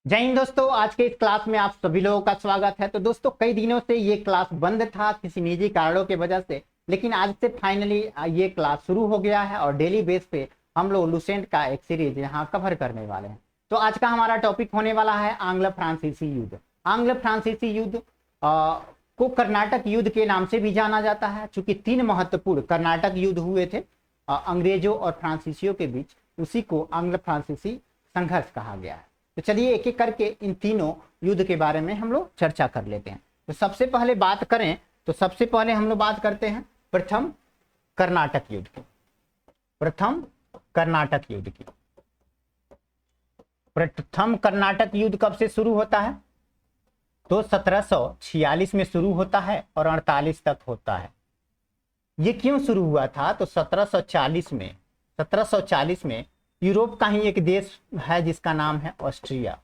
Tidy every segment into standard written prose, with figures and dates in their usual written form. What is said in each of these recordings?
जय हिंद दोस्तों, आज के इस क्लास में आप सभी लोगों का स्वागत है। तो दोस्तों, कई दिनों से ये क्लास बंद था किसी निजी कारणों की वजह से, लेकिन आज से फाइनली ये क्लास शुरू हो गया है और डेली बेस पे हम लोग लुसेंट का एक सीरीज यहाँ कवर करने वाले हैं। तो आज का हमारा टॉपिक होने वाला है आंग्ल फ्रांसीसी युद्ध। आंग्ल फ्रांसीसी युद्ध को कर्नाटक युद्ध के नाम से भी जाना जाता है, चूंकि तीन महत्वपूर्ण कर्नाटक युद्ध हुए थे अंग्रेजों और फ्रांसीसियों के बीच, उसी को आंग्ल फ्रांसीसी संघर्ष कहा गया है। तो चलिए एक एक करके इन तीनों युद्ध के बारे में हम लोग चर्चा कर लेते हैं। तो सबसे पहले बात करें तो सबसे पहले हम लोग बात करते हैं प्रथम कर्नाटक युद्ध की। प्रथम कर्नाटक युद्ध की। प्रथम कर्नाटक युद्ध कब से शुरू होता है? तो 1746 में शुरू होता है और 48 तक होता है। ये क्यों शुरू हुआ था? तो 1740 में यूरोप का ही एक देश है जिसका नाम है ऑस्ट्रिया।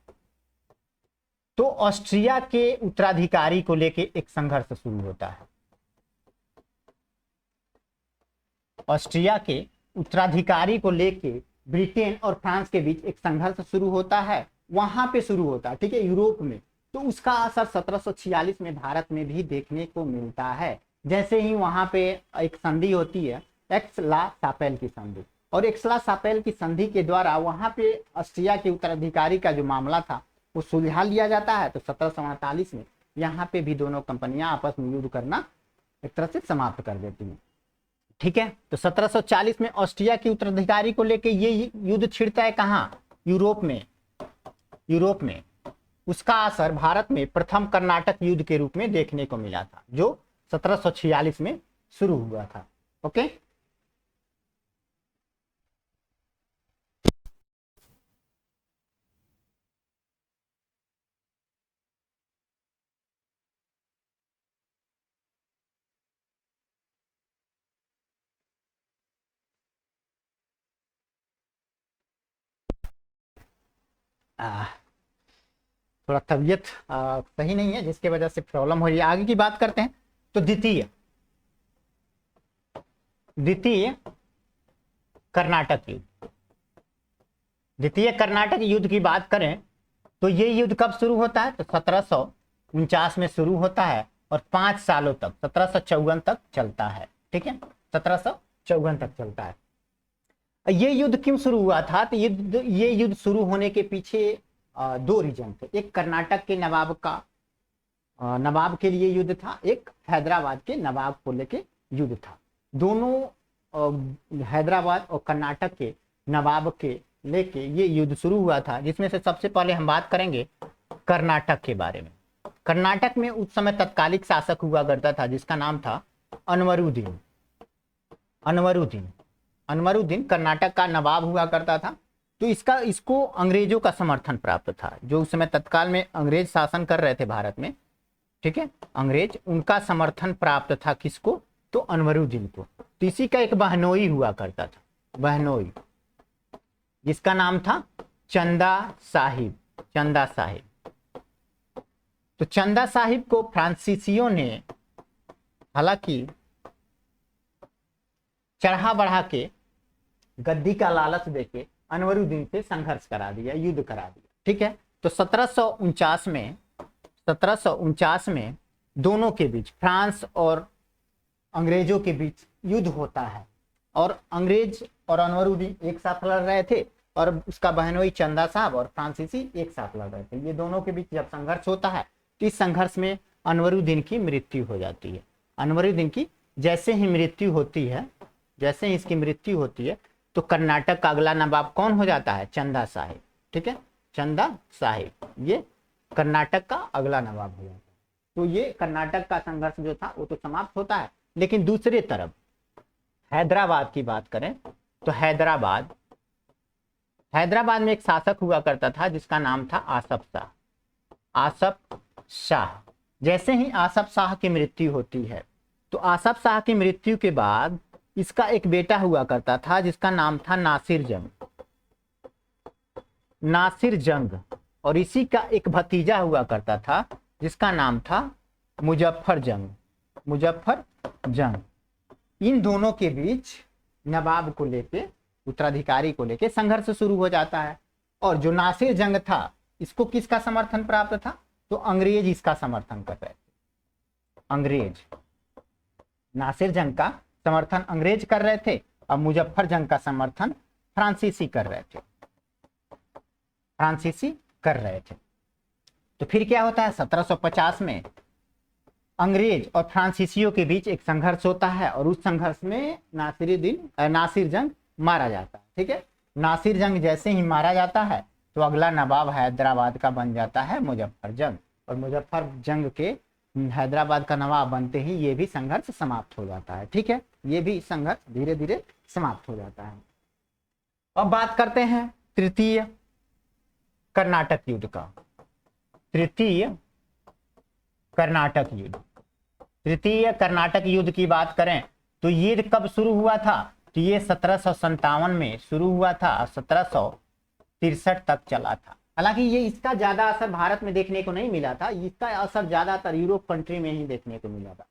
तो ऑस्ट्रिया के उत्तराधिकारी को लेके एक संघर्ष शुरू होता है। ऑस्ट्रिया के उत्तराधिकारी को लेके ब्रिटेन और फ्रांस के बीच एक संघर्ष शुरू होता है, वहां पे शुरू होता है, ठीक है, यूरोप में। तो उसका असर 1746 में भारत में भी देखने को मिलता है। जैसे ही वहां पे एक संधि होती है, एक्स-ला-शापेल की संधि, और एक्स-ला-शापेल की संधि के द्वारा वहां पे ऑस्ट्रिया के उत्तराधिकारी का जो मामला था वो सुलझा लिया जाता है। तो 1748 में यहाँ पे भी दोनों कंपनियां आपस में युद्ध करना एक तरह से समाप्त कर देती हैं, ठीक है। तो 1740 में ऑस्ट्रिया के उत्तराधिकारी को लेकर ये युद्ध छिड़ता है कहाँ? यूरोप में। यूरोप में उसका असर भारत में प्रथम कर्नाटक युद्ध के रूप में देखने को मिला था, जो 1746 में शुरू हुआ था। ओके, थोड़ा तबीयत सही नहीं है जिसकी वजह से प्रॉब्लम हो रही है। आगे की बात करते हैं। तो द्वितीय कर्नाटक युद्ध। द्वितीय कर्नाटक युद्ध की बात करें तो ये युद्ध कब शुरू होता है? तो 1749 में शुरू होता है और 5 सालों तक 1754 तक चलता है, ठीक है, 1754 तक चलता है। ये युद्ध क्यों शुरू हुआ था? तो ये युद्ध शुरू होने के पीछे दो रीजन थे। एक कर्नाटक के नवाब के लिए युद्ध था, एक हैदराबाद के नवाब को लेके युद्ध था। दोनों हैदराबाद और कर्नाटक के नवाब के लेके ये युद्ध शुरू हुआ था, जिसमें से सबसे पहले हम बात करेंगे कर्नाटक के बारे में। कर्नाटक में उस समय तत्कालिक शासक हुआ करता था जिसका नाम था अनवरुद्दीन। अनवरुद्दीन कर्नाटक का नवाब हुआ करता था। तो इसको अंग्रेजों का समर्थन प्राप्त था, जो उस समय तत्काल में अंग्रेज शासन कर रहे थे भारत में, ठीक है, अंग्रेज, उनका समर्थन प्राप्त था किसको? तो अनवरुद्दीन को। तो इसी का एक बहनोई हुआ करता था, बहनोई, जिसका नाम था चंदा साहिब। तो चंदा साहिब को फ्रांसीसियों ने हालांकि चढ़ा बढ़ा के गद्दी का लालच देके अनवरुद्दीन से संघर्ष करा दिया, युद्ध करा दिया, ठीक है। तो 1749 में दोनों के बीच, फ्रांस और अंग्रेजों के बीच युद्ध होता है, और अंग्रेज और अनवरुद्दीन एक साथ लड़ रहे थे, और उसका बहनोई चंदा साहब और फ्रांसीसी एक साथ लड़ रहे थे। ये दोनों के बीच जब संघर्ष होता है तो इस संघर्ष में अनवरुद्दीन की मृत्यु हो जाती है। अनवरुद्दीन की जैसे ही इसकी मृत्यु होती है तो कर्नाटक का अगला नवाब कौन हो जाता है? चंदा साहिब, ठीक है, चंदा साहिब, ये कर्नाटक का अगला नवाब हो जाता है। तो ये कर्नाटक का संघर्ष जो था वो तो समाप्त होता है। लेकिन दूसरी तरफ हैदराबाद की बात करें तो हैदराबाद में एक शासक हुआ करता था जिसका नाम था आसफ शाह। जैसे ही आसफ शाह की मृत्यु होती है तो आसफ शाह की मृत्यु के बाद इसका एक बेटा हुआ करता था जिसका नाम था नासिर जंग, और इसी का एक भतीजा हुआ करता था जिसका नाम था मुजफ्फर जंग। इन दोनों के बीच नवाब को लेके, उत्तराधिकारी को लेके संघर्ष शुरू हो जाता है। और जो नासिर जंग था इसको किसका समर्थन प्राप्त था? तो अंग्रेज इसका समर्थन कर रहे थे। अंग्रेज, नासिर जंग का समर्थन अंग्रेज कर रहे थे और मुजफ्फर जंग का समर्थन फ्रांसीसी कर रहे थे, फ्रांसीसी कर रहे थे। तो फिर क्या होता है, 1750 में अंग्रेज और फ्रांसीसियों के बीच एक संघर्ष होता है और उस संघर्ष में नासिर जंग मारा जाता है। ठीक है, नासिर जंग जैसे ही मारा जाता है तो अगला नवाब हैदराबाद का बन जाता है मुजफ्फर जंग, और मुजफ्फर जंग के हैदराबाद का नवाब बनते ही ये भी संघर्ष समाप्त हो जाता है। ठीक है, ये भी संघर्ष धीरे धीरे समाप्त हो जाता है। अब बात करते हैं तृतीय कर्नाटक युद्ध का। तृतीय कर्नाटक युद्ध, तृतीय कर्नाटक युद्ध की बात करें तो ये कब शुरू हुआ था? तो ये 1757 में शुरू हुआ था, 1763 तक चला था। हालांकि ये इसका ज्यादा असर भारत में देखने को नहीं मिला था, इसका असर ज्यादातर यूरोप कंट्री में ही देखने को मिला था।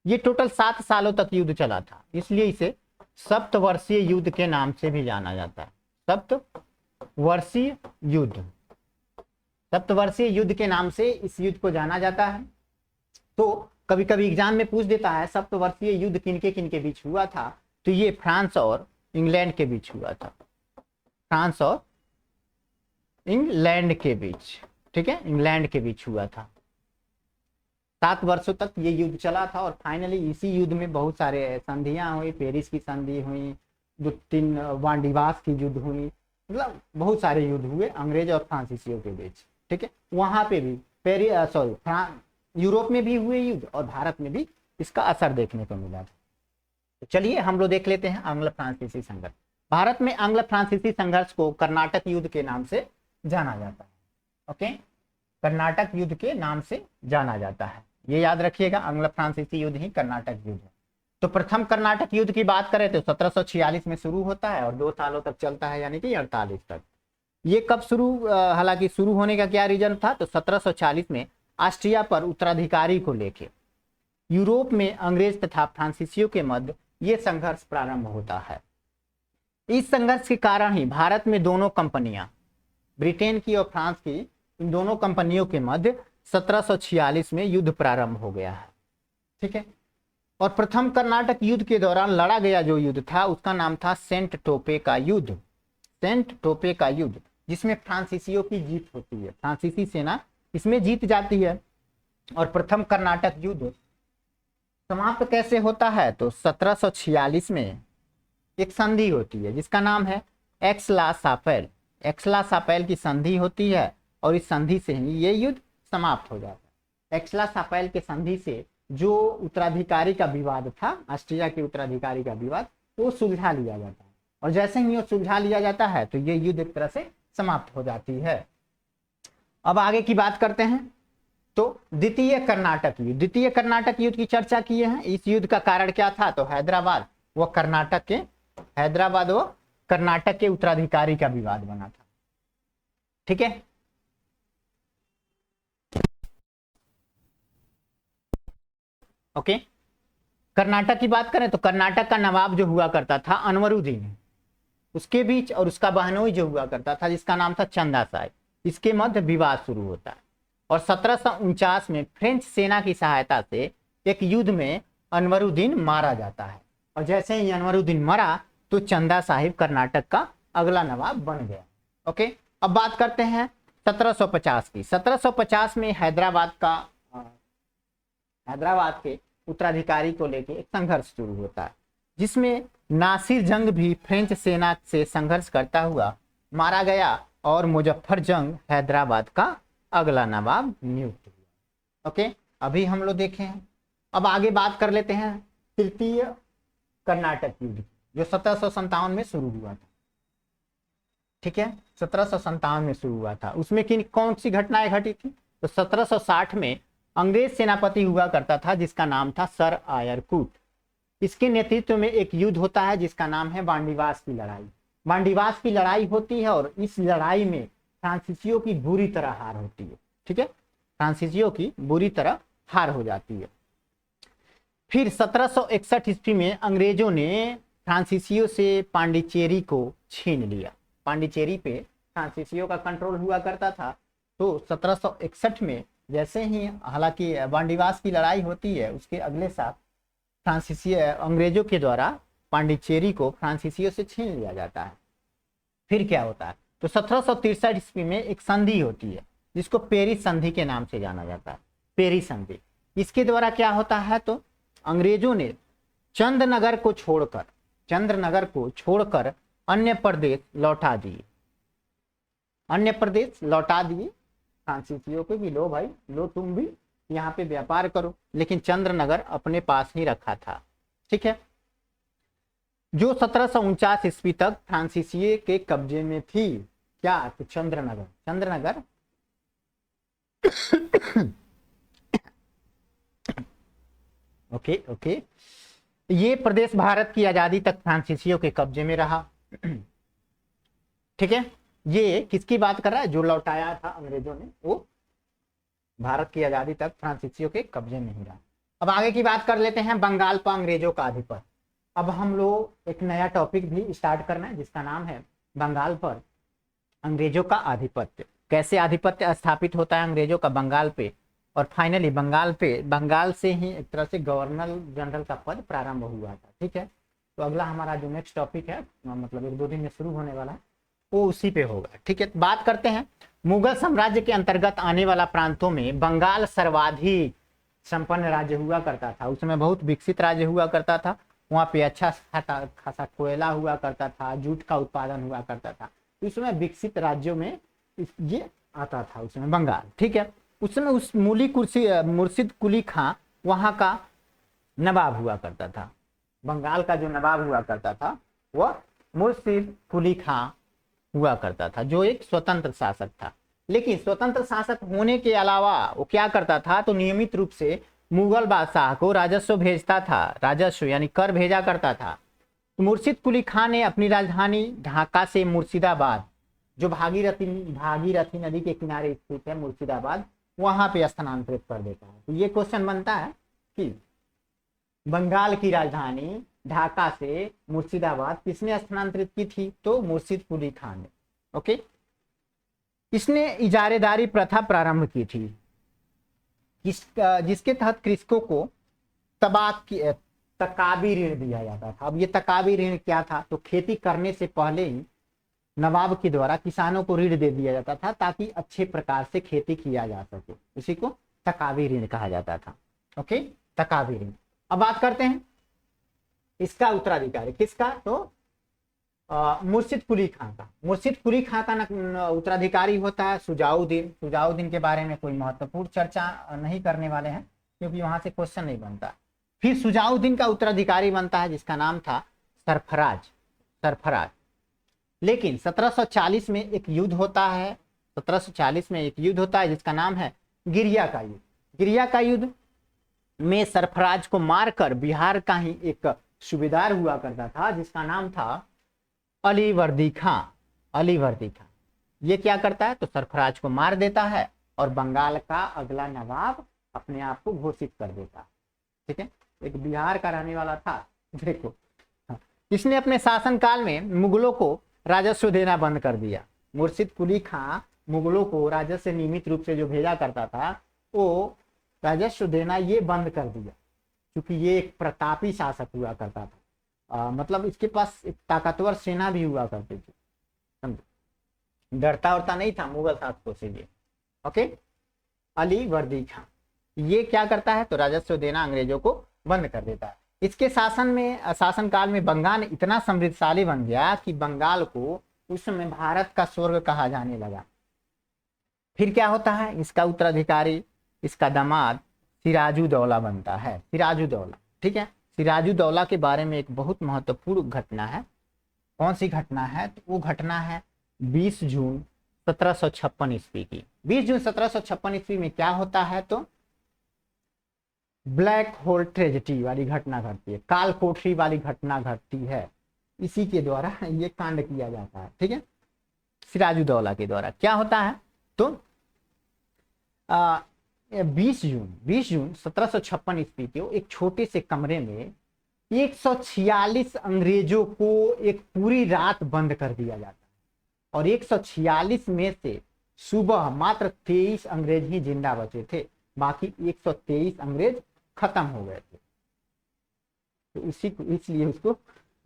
ये टोटल 7 सालों तक युद्ध चला था, इसलिए इसे सप्तवर्षीय युद्ध के नाम से भी जाना जाता है। सप्तवर्षीय युद्ध, सप्तवर्षीय युद्ध के नाम से इस युद्ध को जाना जाता है। तो कभी कभी एग्जाम में पूछ देता है सप्तवर्षीय युद्ध किनके बीच हुआ था? तो ये फ्रांस और इंग्लैंड के बीच हुआ था, फ्रांस और इंग्लैंड के बीच। ठीक है, इंग्लैंड के बीच हुआ था। 7 वर्षों तक ये युद्ध चला था और फाइनली इसी युद्ध में बहुत सारे संधियां हुई, पेरिस की संधि हुई, 2-3 वांडीवास की युद्ध हुई, मतलब बहुत सारे युद्ध हुए अंग्रेज और फ्रांसीसियों के बीच। ठीक है, वहां पे भी यूरोप में भी हुए युद्ध और भारत में भी इसका असर देखने को मिला था। तो चलिए हम लोग देख लेते हैं आंग्ल फ्रांसीसी संघर्ष। भारत में आंग्ल फ्रांसीसी संघर्ष को कर्नाटक युद्ध के नाम से जाना जाता है। ओके, कर्नाटक युद्ध के नाम से जाना जाता है, ये याद रखिएगा, आंग्ल फ्रांसीसी युद्ध ही कर्नाटक युद्ध है। तो प्रथम कर्नाटक युद्ध की बात करें तो 1746 में शुरू होता है और 2 सालों तक चलता है, यानी कि 48 तक। ये कब शुरू, हालांकि शुरू होने का क्या रीजन था? तो 1740 में ऑस्ट्रिया पर उत्तराधिकारी को लेके यूरोप में अंग्रेज तथा फ्रांसीसियों के मध्य ये संघर्ष प्रारंभ होता है। इस संघर्ष के कारण ही भारत में दोनों कंपनियां, ब्रिटेन की और फ्रांस की, इन दोनों कंपनियों के मध्य 1746 में युद्ध प्रारंभ हो गया है। ठीक है, और प्रथम कर्नाटक युद्ध के दौरान लड़ा गया जो युद्ध था उसका नाम था सेंट टोपे का युद्ध। सेंट टोपे का युद्ध, जिसमें फ्रांसीसियों की जीत होती है, फ्रांसीसी सेना इसमें जीत जाती है। और प्रथम कर्नाटक युद्ध समाप्त कैसे होता है? तो 1746 में एक संधि होती है जिसका नाम है एक्स-ला-शापेल। एक्स-ला-शापेल की संधि होती है और इस संधि से ही ये युद्ध समाप्त हो जाता है। एक्स-ला-शापेल के संधि से जो उत्तराधिकारी का विवाद था, ऑस्ट्रिया के उत्तराधिकारी का विवाद, वो सुलझा लिया जाता है और जैसे ही वो सुलझा लिया जाता है तो ये युद्ध एक तरह से समाप्त हो जाती है। अब आगे की बात करते हैं तो द्वितीय कर्नाटक युद्ध। द्वितीय कर्नाटक युद्ध की चर्चा किए हैं। इस युद्ध का कारण क्या था? तो हैदराबाद व कर्नाटक के उत्तराधिकारी का विवाद बना था। ठीक है, ओके। कर्नाटक की बात करें तो कर्नाटक का नवाब जो हुआ करता था अनवरुद्दीन, उसके बीच और उसका बहनोई जो हुआ करता था जिसका नाम था चंदा साहिब, इसके मध्य विवाद शुरू होता है। और 1749 में फ्रेंच सेना की सहायता से एक युद्ध में अनवरुद्दीन मारा जाता है और जैसे ही अनवरुद्दीन मरा तो चंदा साहिब कर्नाटक का अगला नवाब बन गया। ओके, अब बात करते हैं 1750 की। 1750 में हैदराबाद के उत्तराधिकारी को लेकर एक संघर्ष शुरू होता है जिसमें नासिर जंग भी फ्रेंच सेना से संघर्ष करता हुआ मारा गया और मुजफ्फर जंग हैदराबाद का अगला नवाब नियुक्त हुआ। ओके, अभी हम लोग देखे हैं। अब आगे बात कर लेते हैं तृतीय कर्नाटक युद्ध जो 1757 में शुरू हुआ था। ठीक है, 1757 में शुरू हुआ था। उसमें कौन सी घटनाएं घटी थी? तो 1760 में अंग्रेज सेनापति हुआ करता था जिसका नाम था सर आयरकूट। इसके नेतृत्व में एक युद्ध होता है जिसका नाम है वांडीवास की लड़ाई। वांडीवास की लड़ाई होती है और इस लड़ाई में फ्रांसीसियों की बुरी तरह हार होती है। ठीक है, फ्रांसीसियों की बुरी तरह हार हो जाती है। फिर 1761 ईस्वी में अंग्रेजों ने फ्रांसीसियों से पांडिचेरी को छीन लिया। पांडिचेरी पे फ्रांसीसियों का कंट्रोल हुआ करता था, तो 1761 में जैसे ही, हालांकि बांडीवास की लड़ाई होती है, उसके अगले साल फ्रांसीसी अंग्रेजों के द्वारा पांडिचेरी को फ्रांसीसियों से छीन लिया जाता है। फिर क्या होता है, तो 1763 ईस्वी में एक संधि होती है जिसको पेरिस संधि के नाम से जाना जाता है, पेरिस संधि। इसके द्वारा क्या होता है, तो अंग्रेजों ने चंद्रनगर को छोड़कर अन्य प्रदेश लौटा दिए, फ्रांसीसियों को भी लो भाई, लो तुम भी यहाँ पे व्यापार करो, लेकिन चंद्रनगर अपने पास ही रखा था। ठीक है, जो 1749 ईस्वी तक फ्रांसीसियों के कब्जे में थी। क्या, तो चंद्रनगर ओके, ये प्रदेश भारत की आजादी तक फ्रांसीसियों के कब्जे में रहा। ठीक है, ये किसकी बात कर रहा है, जो लौटाया था अंग्रेजों ने, वो भारत की आजादी तक फ्रांसीसियों के कब्जे में ही रहा। अब आगे की बात कर लेते हैं, बंगाल पर अंग्रेजों का आधिपत्य। अब हम लोग एक नया टॉपिक भी स्टार्ट करना है जिसका नाम है बंगाल पर अंग्रेजों का आधिपत्य। कैसे आधिपत्य स्थापित होता है अंग्रेजों का बंगाल पे, और फाइनली बंगाल से ही एक तरह से गवर्नर जनरल का पद प्रारंभ हुआ था। ठीक है, तो अगला हमारा जो नेक्स्ट टॉपिक है, मतलब 1-2 दिन में शुरू होने वाला है, वो उसी पे होगा। ठीक है, बात करते हैं मुगल साम्राज्य के अंतर्गत आने वाला प्रांतों में बंगाल सर्वाधिक संपन्न राज्य हुआ करता था। उसमें बहुत विकसित राज्य हुआ करता था, वहाँ पे अच्छा खासा कोयला हुआ करता था, जूट का उत्पादन हुआ करता था। तो उसमें विकसित राज्यों में ये आता था उसमें बंगाल। ठीक है, उसमें उस मुर्शिद कुली खां वहाँ का नवाब हुआ करता था। बंगाल का जो नवाब हुआ करता था वह मुर्शिद कुली खां हुआ करता था, जो एक स्वतंत्र शासक था। लेकिन स्वतंत्र शासक होने के अलावा वो क्या करता था, तो नियमित रूप से मुगल बादशाह को राजस्व भेजता था, राजस्व यानी कर भेजा करता था। तो मुर्शिद कुली खां ने अपनी राजधानी ढाका से मुर्शिदाबाद, जो भागीरथी नदी के किनारे स्थित है मुर्शिदाबाद, वहां पे स्थानांतरित कर देता है। तो ये क्वेश्चन बनता है कि बंगाल की राजधानी ढाका से मुर्शिदाबाद किसने स्थानांतरित की थी, तो मुर्शिद कुली खां ने। ओके, इसने इजारेदारी प्रथा प्रारंभ की थी, जिसके तहत कृषकों को तकाबी ऋण दिया जाता था। अब ये तकाबी ऋण क्या था, तो खेती करने से पहले ही नवाब के द्वारा किसानों को ऋण दे दिया जाता था ताकि अच्छे प्रकार से खेती किया जा सके। इसी को तकाबी ऋण कहा जाता था। ओके, तकाबी ऋण। अब बात करते हैं इसका उत्तराधिकारी किसका, तो मुर्शिद कुली खां का। मुर्शिद कुली खां का उत्तराधिकारी होता है सुजाउद्दीन। सुजाउद्दीन के बारे में कोई महत्वपूर्ण चर्चा नहीं करने वाले हैं क्योंकि वहां से क्वेश्चन नहीं बनता। फिर सुजाउद्दीन का उत्तराधिकारी बनता है जिसका नाम था सरफराज। लेकिन 1740 में एक युद्ध होता है, 1740 में एक युद्ध होता है जिसका नाम है गिरिया का युद्ध। गिरिया का युद्ध में सरफराज को मारकर बिहार का ही एक सूबेदार हुआ करता था जिसका नाम था अलीवर्दी खां। ये क्या करता है, तो सरफराज को मार देता है और बंगाल का अगला नवाब अपने आप को घोषित कर देता है। ठीक है, एक बिहार का रहने वाला था। देखो, इसने अपने शासनकाल में मुगलों को राजस्व देना बंद कर दिया। मुर्शिद कुली खां मुगलों को राजस्व नियमित रूप से जो भेजा करता था वो राजस्व देना ये बंद कर दिया, क्योंकि ये एक प्रतापी शासक हुआ करता था। मतलब इसके पास एक ताकतवर सेना भी हुआ करती थी, समझो, डरता उड़ता नहीं था मुगल शासकों से ये। ओके, अलीवर्दी खां ये क्या करता है, तो राजस्व देना अंग्रेजों को बंद कर देता है। इसके शासनकाल में बंगाल इतना समृद्धशाली बन गया कि बंगाल को उस समय भारत का स्वर्ग कहा जाने लगा। फिर क्या होता है, इसका उत्तराधिकारी, इसका दामाद सिराजुद्दौला बनता है। सिराजुद्दौला, ठीक है, सिराजुद्दौला के बारे में एक बहुत महत्वपूर्ण घटना है। कौन सी घटना है, तो वो घटना है 20 जून 1756 ईस्वी की। 20 जून 1756 ईस्वी में क्या होता है, तो ब्लैक होल ट्रेजेडी वाली घटना घटती है, काल कोठरी वाली घटना घटती है। इसी के द्वारा ये कांड किया जाता है। ठीक है, सिराजुद्दौला के द्वारा क्या होता है, तो 20 जून 1756 ईस्वी के एक छोटे से कमरे में 146 अंग्रेजों को एक पूरी रात बंद कर दिया जाता है और 146 में से सुबह मात्र 23 अंग्रेज ही जिंदा बचे थे, बाकी 123 अंग्रेज खत्म हो गए थे। तो उसी को इसलिए उसको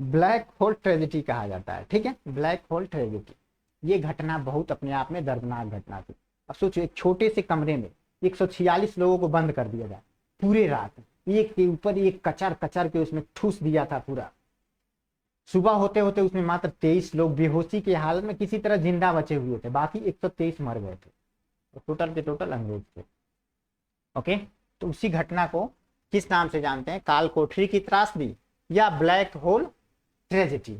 ब्लैक होल ट्रेजेडी कहा जाता है। ठीक है, ब्लैक होल ट्रेजेडी। ये घटना बहुत अपने आप में दर्दनाक घटना थी। अब सोचो, एक छोटे से कमरे में 146 लोगों को बंद कर दिया जाए पूरे रात, एक के ऊपर एक कचर कचर के उसमें ठूस दिया था पूरा। सुबह होते होते उसमें मात्र 23 लोग बेहोशी की हालत में किसी तरह जिंदा बचे हुए थे, बाकी 123 मर गए थे। तो टोटल के टोटल अंग्रेज थे। ओके, तो उसी घटना को किस नाम से जानते हैं? काल कोठरी की त्रासदी या ब्लैक होल ट्रेजेडी।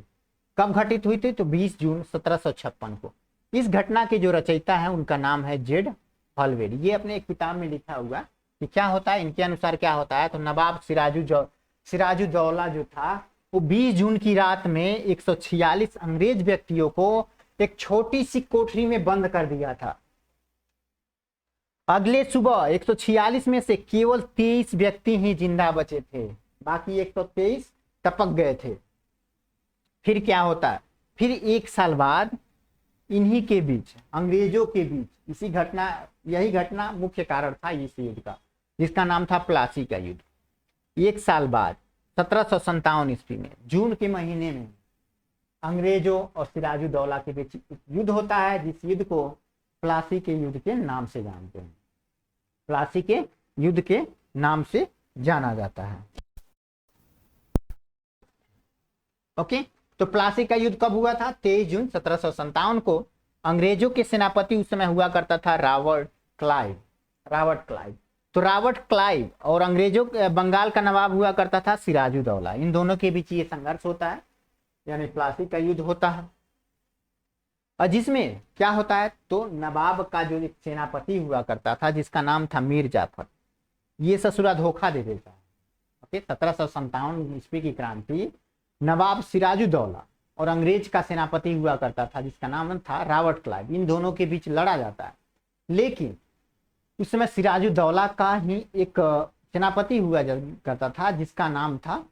कब घटित हुई थी? तो 20 जून 1756 को। इस घटना के जो रचयिता है उनका नाम है जेड हॉलवेरी। ये अपने एक किताब में लिखा हुआ कि क्या होता है, इनके अनुसार क्या होता है, तो नवाब सिराजुद्दौला जो था वो 20 जून की रात में 146 अंग्रेज व्यक्तियों को एक छोटी सी कोठरी में बंद कर दिया था। अगले सुबह 146 में से केवल 23 व्यक्ति ही जिंदा बचे थे, बाकी 123 टपक गए थे। फिर क्या होता है? फिर एक साल बाद इन्हीं के बीच, अंग्रेजों के बीच, यही घटना मुख्य कारण था इस युद्ध का, जिसका नाम था प्लासी का युद्ध। एक साल बाद 1757 ईस्वी में जून के महीने में अंग्रेजों और सिराजुद्दौला के बीच युद्ध होता है, जिस युद्ध को प्लासी के युद्ध के नाम से जानते हैं। प्लासी के युद्ध के नाम से जाना जाता है। ओके, तो प्लासी का युद्ध कब हुआ था? 23 जून 1757 को। अंग्रेजों के सेनापति उस समय हुआ करता था रॉबर्ट क्लाइव। तो रॉबर्ट क्लाइव और अंग्रेजों बंगाल का नवाब हुआ करता था सिराजुद्दौला। इन दोनों के बीच ये संघर्ष होता है, यानी प्लासी का युद्ध होता है। और जिसमें क्या होता है, तो नवाब का जो एक सेनापति हुआ करता था जिसका नाम था मीर जाफर, ये ससुरा धोखा दे देता है। ओके, 1757 ईस्वी की क्रांति, नवाब सिराजुद्दौला और अंग्रेज का सेनापति हुआ करता था जिसका नाम था रॉबर्ट क्लाइव। इन दोनों के बीच लड़ा जाता है, लेकिन उस समय सिराजुद्दौला का ही एक सेनापति हुआ करता था जिसका नाम था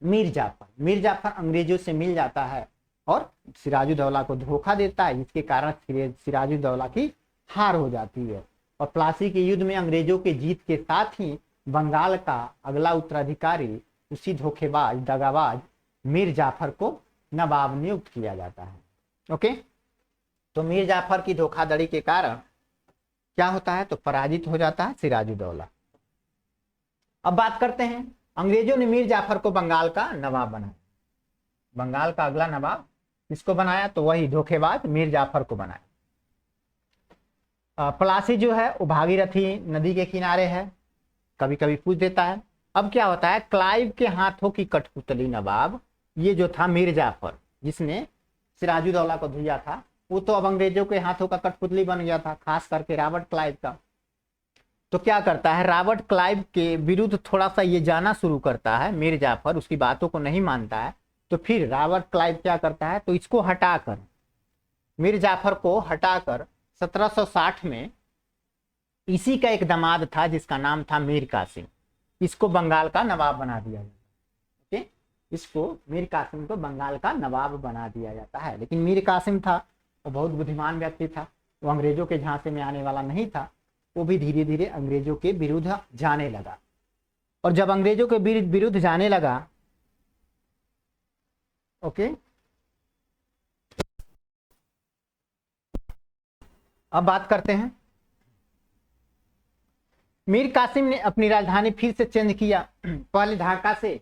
मीर जाफर अंग्रेजों से मिल जाता है और सिराजुद्दौला को धोखा देता है, जिसके कारण सिराजुद्दौला की हार हो जाती है। और प्लासी के युद्ध में अंग्रेजों के जीत के साथ ही बंगाल का अगला उत्तराधिकारी उसी धोखेबाज दगाबाज मीर जाफर को नवाब नियुक्त किया जाता है। ओके, तो मीर जाफर की धोखाधड़ी के कारण क्या होता है, तो पराजित हो जाता है सिराजुद्दौला। अब बात करते हैं, अंग्रेजों ने मीर जाफर को बंगाल का नवाब बनाया। बंगाल का अगला नवाब किसको बनाया, तो वही धोखेबाज मीर जाफर को बनाया। प्लासी जो है वो भागीरथी नदी के किनारे है, कभी कभी पूछ देता है। अब क्या होता है, क्लाइव के हाथों की कठपुतली नवाब, ये जो था मीर जाफर जिसने सिराजुद्दौला को दिया था, वो तो अब अंग्रेजों के हाथों का कठपुतली बन गया था, खास करके रॉबर्ट क्लाइव का। तो क्या करता है, रॉबर्ट क्लाइव के विरुद्ध थोड़ा सा ये जाना शुरू करता है मीर जाफर, उसकी बातों को नहीं मानता है। तो फिर रॉबर्ट क्लाइव क्या करता है, तो इसको हटाकर, मीर जाफर को हटाकर 1760 में इसी का एक दामाद था जिसका नाम था मीर कासिम, इसको बंगाल का नवाब बना दिया जाता है। ओके, इसको मीर कासिम को बंगाल का नवाब बना दिया जाता है। लेकिन मीर कासिम था वो बहुत बुद्धिमान व्यक्ति था, वो अंग्रेजों के झांसे में आने वाला नहीं था। वो भी धीरे धीरे अंग्रेजों के विरुद्ध जाने लगा, और जब अंग्रेजों के विरुद्ध जाने लगा, ओके, अब बात करते हैं, मीर कासिम ने अपनी राजधानी फिर से चेंज किया। पहले ढाका से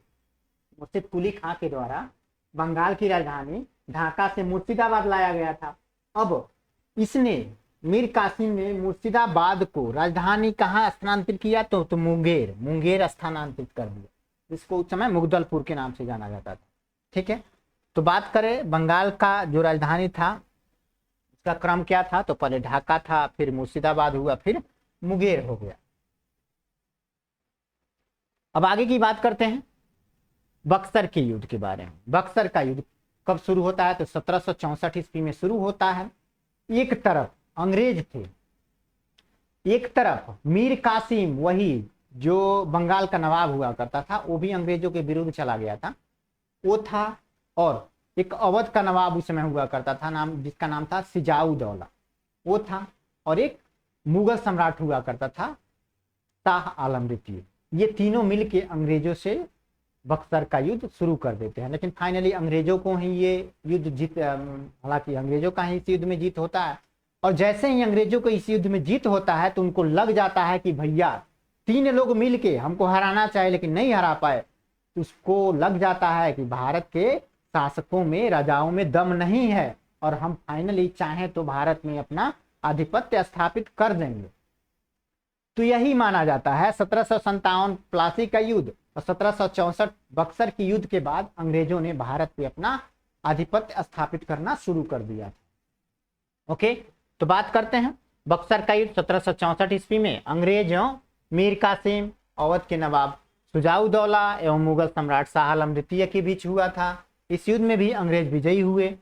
मुर्शिद कुली खां के द्वारा बंगाल की राजधानी ढाका से मुर्शिदाबाद लाया गया था। अब इसने, मीर कासिम ने मुर्शिदाबाद को राजधानी कहाँ स्थानांतरित किया, तो मुंगेर स्थानांतरित कर दिया, जिसको उस समय मुगदलपुर के नाम से जाना जाता था। ठीक है, तो बात करें बंगाल का जो राजधानी था उसका क्रम क्या था, तो पहले ढाका था, फिर मुर्शिदाबाद हुआ, फिर मुंगेर हो गया। अब आगे की बात करते हैं बक्सर के युद्ध के बारे में। बक्सर का युद्ध कब शुरू होता है, तो 1764 ईस्वी में शुरू होता है। एक तरफ अंग्रेज थे, एक तरफ मीर कासिम, वही जो बंगाल का नवाब हुआ करता था, वो भी अंग्रेजों के विरुद्ध चला गया था, वो था। और एक अवध का नवाब उस समय हुआ करता था, जिसका नाम था सिजाउद्दौला। वो था, और एक मुगल सम्राट हुआ करता था शाह आलम द्वितीय। ये तीनों मिलके अंग्रेजों से बक्सर का युद्ध शुरू कर देते हैं, लेकिन फाइनली अंग्रेजों को ही ये युद्ध जीत, हालांकि अंग्रेजों का ही इस युद्ध में जीत होता है। और जैसे ही अंग्रेजों को इस युद्ध में जीत होता है तो उनको लग जाता है कि भैया 3 लोग मिलके हमको हराना चाहिए, लेकिन नहीं हरा पाए। उसको लग जाता है कि भारत के शासकों में, राजाओं में दम नहीं है, और हम फाइनली चाहें तो भारत में अपना आधिपत्य स्थापित कर देंगे। तो यही माना जाता है 1757 प्लासी का युद्ध और 1764 बक्सर की युद्ध के बाद अंग्रेजों ने भारत पे अपना आधिपत्य स्थापित करना शुरू कर दिया था। ओके, तो बात करते हैं बक्सर का युद्ध 1764 ईस्वी में अंग्रेजों मीर कासिम, अवध के नवाब शुजाउद्दौला एवं मुगल सम्राट शाह आलम द्वितीय के बीच हुआ था। इस युद्ध में भी अंग्रेज विजयी हुए,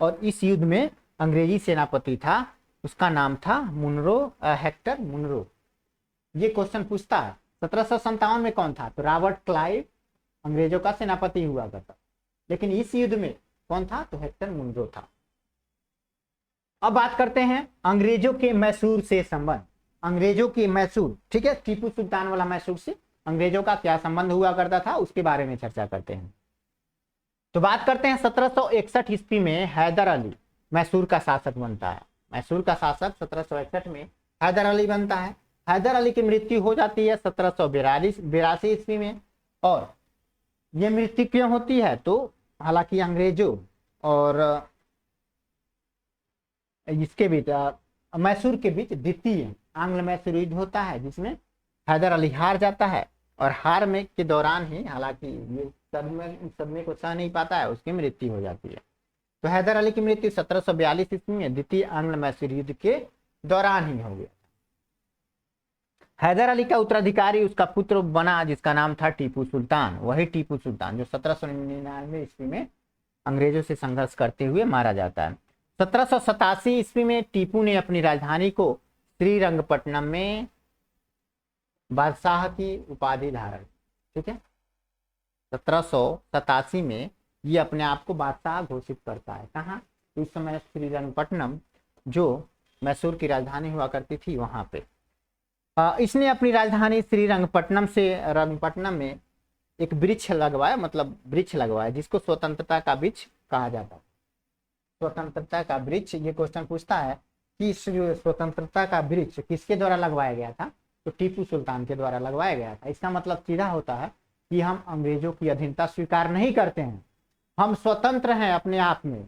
और इस युद्ध में अंग्रेजी सेनापति था, उसका नाम था मुनरो, हेक्टर मुनरो। ये क्वेश्चन पूछता है 1757 में कौन था, तो रॉबर्ट क्लाइव अंग्रेजों का सेनापति हुआ करता, लेकिन इस युद्ध में कौन था, तो हेक्टर मुनरो था। अब बात करते हैं अंग्रेजों के मैसूर से संबंध। अंग्रेजों की मैसूर, ठीक है, टीपू सुल्तान वाला मैसूर से अंग्रेजों का क्या संबंध हुआ करता था, उसके बारे में चर्चा करते हैं। तो बात करते हैं 1761 ईस्वी में हैदर अली मैसूर का शासक बनता है। मैसूर का शासक 1761 में हैदर अली बनता है। हैदर अली की मृत्यु हो जाती है 1782 ईस्वी में। और ये मृत्यु क्यों होती है, तो हालांकि अंग्रेजों और इसके बीच, मैसूर के बीच द्वितीय आंग्ल मैसूर युद्ध होता है, जिसमें हैदर अली हार जाता है, और हार में के दौरान ही, हालांकि ये सदमे को सह नहीं पाता है, उसकी मृत्यु हो जाती है। तो हैदर अली की मृत्यु 1742 ईस्वी में द्वितीय आंग्ल मैसूर युद्ध के दौरान ही हो गया। हैदर अली का उत्तराधिकारी उसका पुत्र बना, जिसका नाम था टीपू सुल्तान। वही टीपू सुल्तान जो 1799 ईस्वी में अंग्रेजों से संघर्ष करते हुए मारा जाता है। 1787 ईस्वी में टीपू ने अपनी राजधानी को श्रीरंगपट्टनम में बादशाह की उपाधि धारण, ठीक है, 1787 में ये अपने आप को बादशाह घोषित करता है। कहाँ, उस समय श्रीरंगपट्टनम जो मैसूर की राजधानी हुआ करती थी, वहां पे इसने अपनी राजधानी रंगपट्टनम में एक वृक्ष लगवाया, मतलब वृक्ष लगवाया, जिसको स्वतंत्रता का वृक्ष कहा जाता है। स्वतंत्रता का वृक्ष, ये क्वेश्चन पूछता है कि स्वतंत्रता का वृक्ष किसके द्वारा लगवाया गया था, तो टीपू सुल्तान के द्वारा लगवाया गया था। इसका मतलब सीधा होता है कि हम अंग्रेजों की अधीनता स्वीकार नहीं करते हैं, हम स्वतंत्र हैं अपने आप में,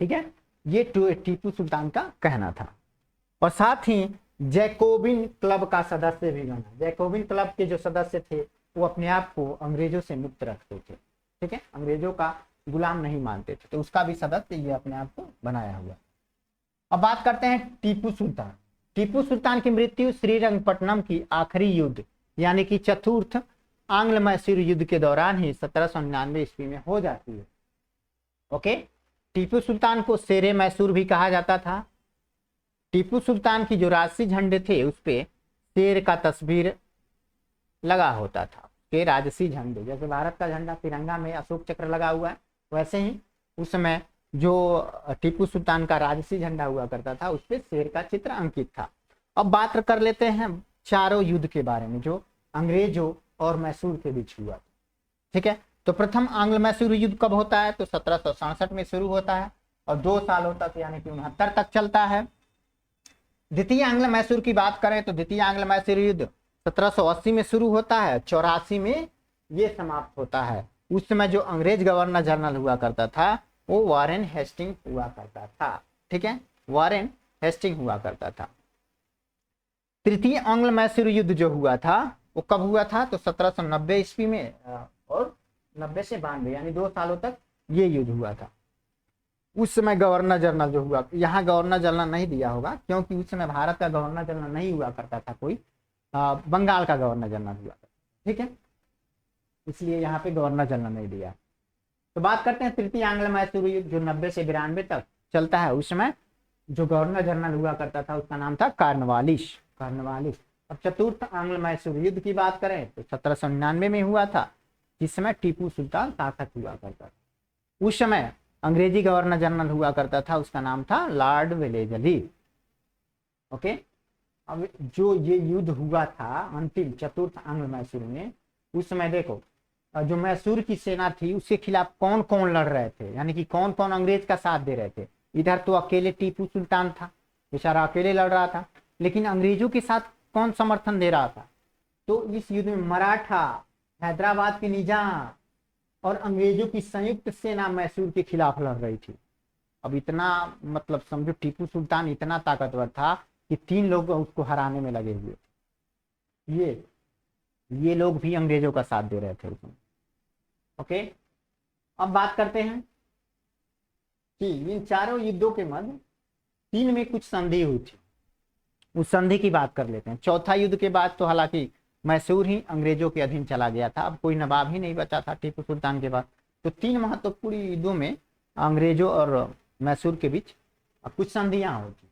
ठीक है, ये टीपू सुल्तान का कहना था। और साथ ही जैकोबिन क्लब का सदस्य भी बना। जैकोबिन क्लब के जो सदस्य थे वो अपने आप को अंग्रेजों से मुक्त रखते थे, ठीक है, अंग्रेजों का गुलाम नहीं मानते थे, तो उसका भी सदस्य ये अपने आप को बनाया हुआ। अब बात करते हैं टीपू सुल्तान। टीपू सुल्तान की मृत्यु श्रीरंगपट्टनम की आखिरी युद्ध यानी कि चतुर्थ आंग्ल मैसूर युद्ध के दौरान ही 1799 ईस्वी में हो जाती है। ओके, टीपू सुल्तान को शेरे मैसूर भी कहा जाता था। टीपू सुल्तान की जो राजसी झंडे थे उस पे शेर का तस्वीर लगा होता था, के राजसी झंडे, जैसे भारत का झंडा तिरंगा में अशोक चक्र लगा हुआ है, वैसे ही उस समय जो टीपू सुल्तान का राजसी झंडा हुआ करता था उस पे शेर का चित्र अंकित था। अब बात कर लेते हैं चारों युद्ध के बारे में जो अंग्रेजों और मैसूर के बीच हुआ, ठीक है। तो प्रथम आंग्ल मैसूर युद्ध कब होता है, तो 1767 में शुरू होता है और 2 सालों तक यानी कि 69 तक चलता है। द्वितीय आंग्ल मैसूर की बात करें तो द्वितीय आंग्ल मैसूर युद्ध 1780 में शुरू होता है, 84 में ये समाप्त होता है। उस समय जो अंग्रेज गवर्नर जनरल हुआ करता था वो वारेन हेस्टिंग हुआ करता था, ठीक है, वारेन हेस्टिंग हुआ करता था। तृतीय आंग्ल मैसूर युद्ध जो हुआ था वो कब हुआ था, तो 1790 ईस्वी में और 90 से 92 यानी 2 सालों तक ये युद्ध हुआ था। उस समय गवर्नर जनरल जो हुआ, यहाँ गवर्नर जनरल नहीं दिया होगा क्योंकि उस समय भारत का गवर्नर जनरल नहीं हुआ करता था कोई, बंगाल का गवर्नर जनरल हुआ था, ठीक है, इसलिए यहाँ पे गवर्नर जनरल नहीं दिया। तो बात करते हैं तृतीय आंग्ल मैसूर युद्ध जो 90 से 92 तक चलता है। उस समय जो गवर्नर जनरल हुआ करता था उसका नाम था कार्नवालिस। अब चतुर्थ आंग्ल मैसूर युद्ध की बात करें तो 1799 में हुआ था, जिस समय टीपू सुल्तान शासक हुआ करता था। उस समय अंग्रेजी गवर्नर जनरल हुआ करता था, उसका नाम था लॉर्ड वेलेजली। ओके। अब जो ये युद्ध हुआ था अंतिम चतुर्थ आंग्ल मैसूर में, उस समय देखो जो मैसूर की सेना थी उसके खिलाफ कौन कौन लड़ रहे थे, यानी कि कौन कौन अंग्रेज का साथ दे रहे थे। इधर तो अकेले टीपू सुल्तान था, बेचारा अकेले लड़ रहा था, लेकिन अंग्रेजों के साथ कौन समर्थन दे रहा था। तो इस युद्ध में मराठा, हैदराबाद के निजाम और अंग्रेजों की संयुक्त सेना मैसूर के खिलाफ लड़ रही थी। अब इतना मतलब समझो टीपू सुल्तान इतना ताकतवर था कि 3 लोग उसको हराने में लगे हुए। ये लोग भी अंग्रेजों का साथ दे रहे थे उसमें। ओके, अब बात करते हैं कि इन चारों युद्धों के मध्य 3 में कुछ संधि हुई थी, उस संधि की बात कर लेते हैं। चौथा युद्ध के बाद तो हालांकि मैसूर ही अंग्रेजों के अधीन चला गया था, अब कोई नवाब ही नहीं बचा था टीपू सुल्तान के बाद। तो 3 महत्वपूर्ण युद्धों में अंग्रेजों और मैसूर के बीच कुछ संधियां हुई थी,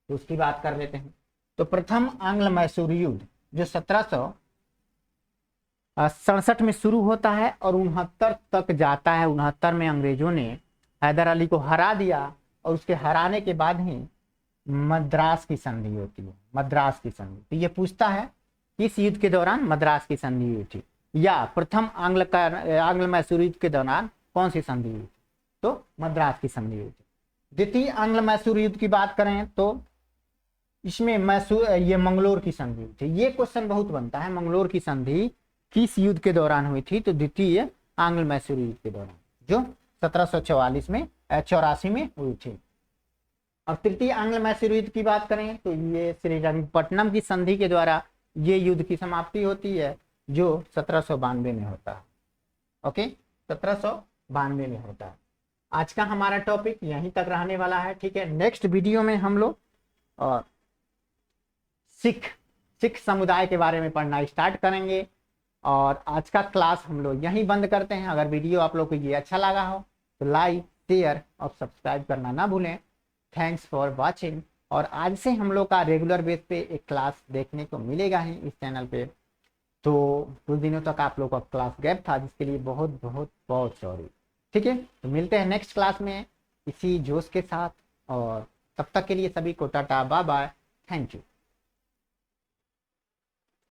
तो उसकी बात कर लेते हैं। तो प्रथम आंग्ल मैसूर युद्ध जो 1767 में शुरू होता है और 69 तक जाता है। 69 में अंग्रेजों ने हैदर अली को हरा दिया और उसके हराने के बाद ही मद्रास की संधि होती है। मद्रास की संधि, तो ये पूछता है किस युद्ध के दौरान मद्रास की संधि हुई थी, या प्रथम आंग्ल मैसूर युद्ध के दौरान कौन सी संधि हुई थी, तो मद्रास की संधि हुई थी। द्वितीय आंग्ल मैसूर युद्ध की बात करें तो इसमें मैसूर ये मंगलोर की संधि हुई थी। ये क्वेश्चन बहुत बनता है, मंगलोर की संधि किस युद्ध के दौरान हुई थी, तो द्वितीय आंग्ल मैसूर युद्ध के दौरान, जो 1784 में 84 में हुई थी। और तृतीय आंग्ल मैसूर युद्ध की बात करें तो ये श्रीरंगपट्टनम की संधि के द्वारा ये युद्ध की समाप्ति होती है, जो 1792 में होता है। ओके, 1792 में होता है। आज का हमारा टॉपिक यहीं तक रहने वाला है, ठीक है। नेक्स्ट वीडियो में हम लोग और सिख समुदाय के बारे में पढ़ना स्टार्ट करेंगे, और आज का क्लास हम लोग यहीं बंद करते हैं। अगर वीडियो आप लोग को ये अच्छा लगा हो तो लाइक, शेयर और सब्सक्राइब करना ना भूलें। Thanks for watching. और आज से हम लोग का रेगुलर बेस पे एक क्लास देखने को मिलेगा ही इस चैनल पे। तो कुछ दिनों तक आप लोग का क्लास गैप था, जिसके लिए बहुत बहुत बहुत सॉरी, ठीक है। तो मिलते हैं नेक्स्ट क्लास में इसी जोश के साथ, और तब तक के लिए सभी को tata bye bye, thank you.